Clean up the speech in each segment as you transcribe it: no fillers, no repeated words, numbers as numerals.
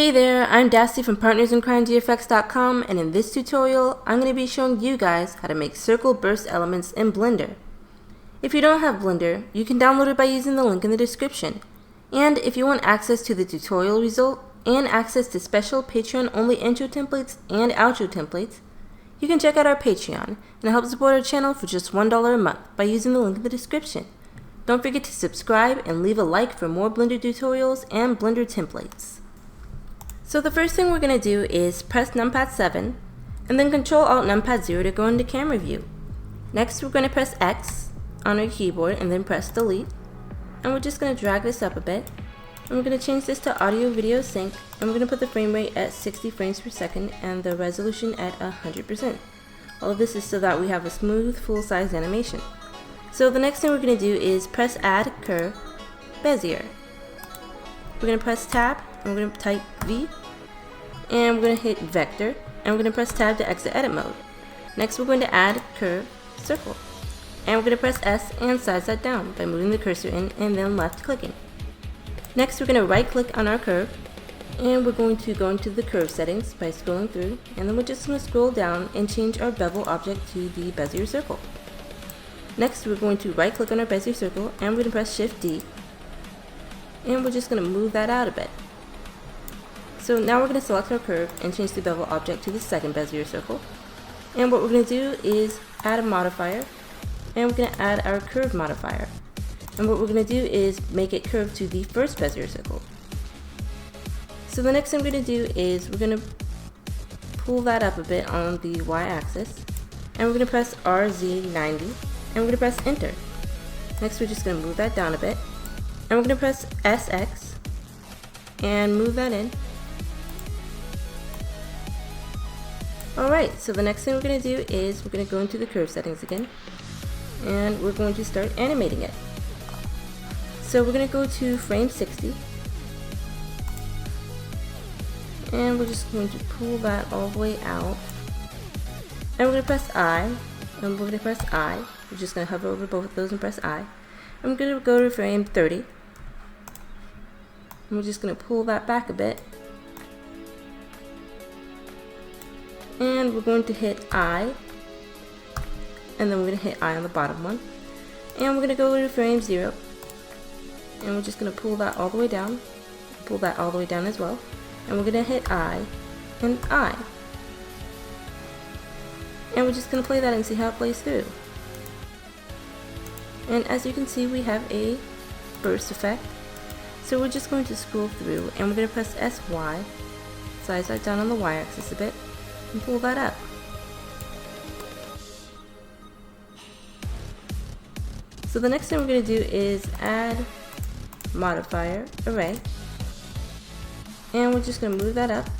Hey there, I'm Dasty from partnersInCrimeGFX.com, and in this tutorial, I'm going to be showing you guys how to make circle burst elements in Blender. If you don't have Blender, you can download it by using the link in the description. And if you want access to the tutorial result, and access to special Patreon-only intro templates and outro templates, you can check out our Patreon, and help support our channel for just $1 a month by using the link in the description. Don't forget to subscribe and leave a like for more Blender tutorials and Blender templates. So the first thing we're going to do is press numpad 7 and then Ctrl-Alt numpad 0 to go into camera view. Next we're going to press X on our keyboard and then press delete, and we're just going to drag this up a bit, and we're going to change this to audio video sync, and we're going to put the frame rate at 60 frames per second and the resolution at 100%. All of this is so that we have a smooth full-size animation. So the next thing we're going to do is press add curve Bezier. We're going to press tab and we're going to type V, and we're going to hit vector, and we're going to press tab to exit edit mode. Next we're going to add curve circle, and we're going to press S and size that down by moving the cursor in and then left clicking. Next we're going to right click on our curve, and we're going to go into the curve settings by scrolling through, and then we're just going to scroll down and change our bevel object to the Bezier circle. Next we're going to right click on our Bezier circle, and we're going to press Shift D, and we're just going to move that out a bit. So now we're going to select our curve and change the bevel object to the second Bezier circle. And what we're going to do is add a modifier, and we're going to add our curve modifier. And what we're going to do is make it curve to the first Bezier circle. So the next thing we're going to do is we're going to pull that up a bit on the y-axis, and we're going to press RZ90, and we're going to press enter. Next we're just going to move that down a bit, and we're going to press SX and move that in. Alright, so the next thing we're going to do is we're going to go into the curve settings again, and we're going to start animating it. So we're going to go to frame 60, and we're just going to pull that all the way out, and we're going to press I, and we're going to press I. We're just going to hover over both of those and press I, and we're going to go to frame 30, and we're just going to pull that back a bit, and we're going to hit I, and then we're going to hit I on the bottom one, and we're going to go to frame 0, and we're just going to pull that all the way down, pull that all the way down as well, and we're going to hit I and I, and we're just going to play that and see how it plays through. And as you can see, we have a burst effect. So we're just going to scroll through, and we're going to press SY, size that down on the y-axis a bit, and pull that up. So the next thing we're going to do is add modifier array, and we're just going to move that up,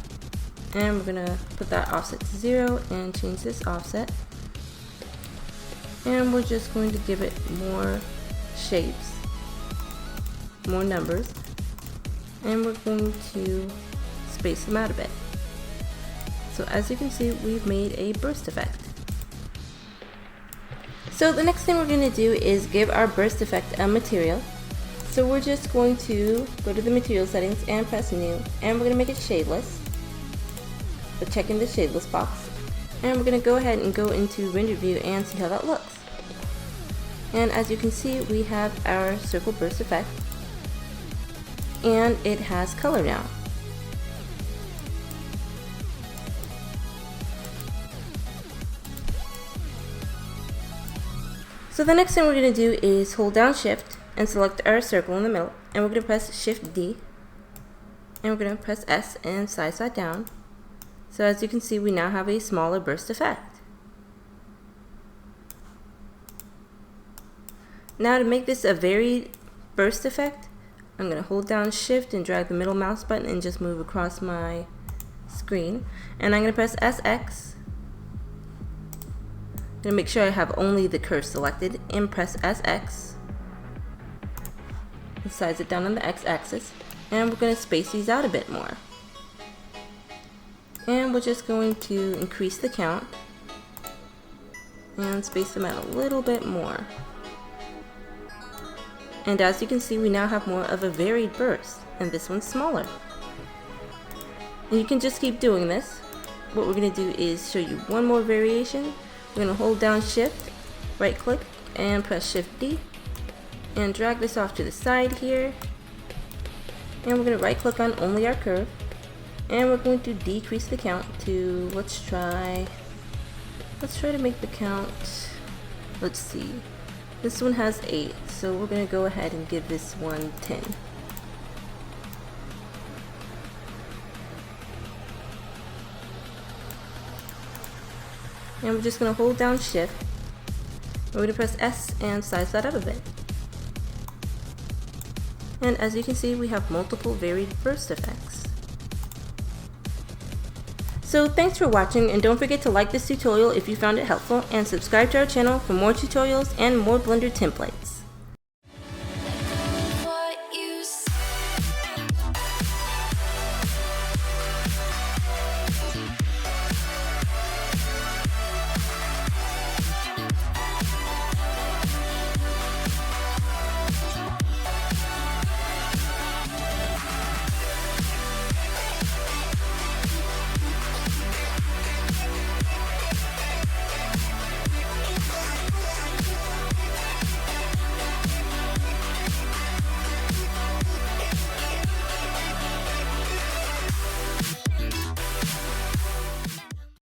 and we're going to put that offset to 0 and change this offset, and we're just going to give it more shapes, more numbers, and we're going to space them out a bit. So as you can see, we've made a burst effect. So the next thing we're going to do is give our burst effect a material. So we're just going to go to the material settings and press new, and we're going to make it shadeless. So check in the shadeless box, and we're going to go ahead and go into render view and see how that looks. And as you can see, we have our circle burst effect, and it has color now. So the next thing we're going to do is hold down shift and select our circle in the middle, and we're going to press Shift D, and we're going to press S and size that down. So as you can see, we now have a smaller burst effect. Now to make this a varied burst effect, I'm going to hold down shift and drag the middle mouse button and just move across my screen, and I'm going to press SX. I'm going to make sure I have only the curve selected, and press SX and size it down on the X-axis, and we're going to space these out a bit more, and we're just going to increase the count and space them out a little bit more. And as you can see, we now have more of a varied burst, and this one's smaller. And you can just keep doing this. What we're going to do is show you one more variation. We're going to hold down Shift, right click, and press Shift D. And drag this off to the side here. And we're going to right click on only our curve. And we're going to decrease the count to, let's try to make the count, let's see. This one has 8, so we're going to go ahead and give this one 10. And we're just going to hold down Shift. We're going to press S and size that up a bit. And as you can see, we have multiple varied burst effects. So thanks for watching, and don't forget to like this tutorial if you found it helpful, and subscribe to our channel for more tutorials and more Blender templates.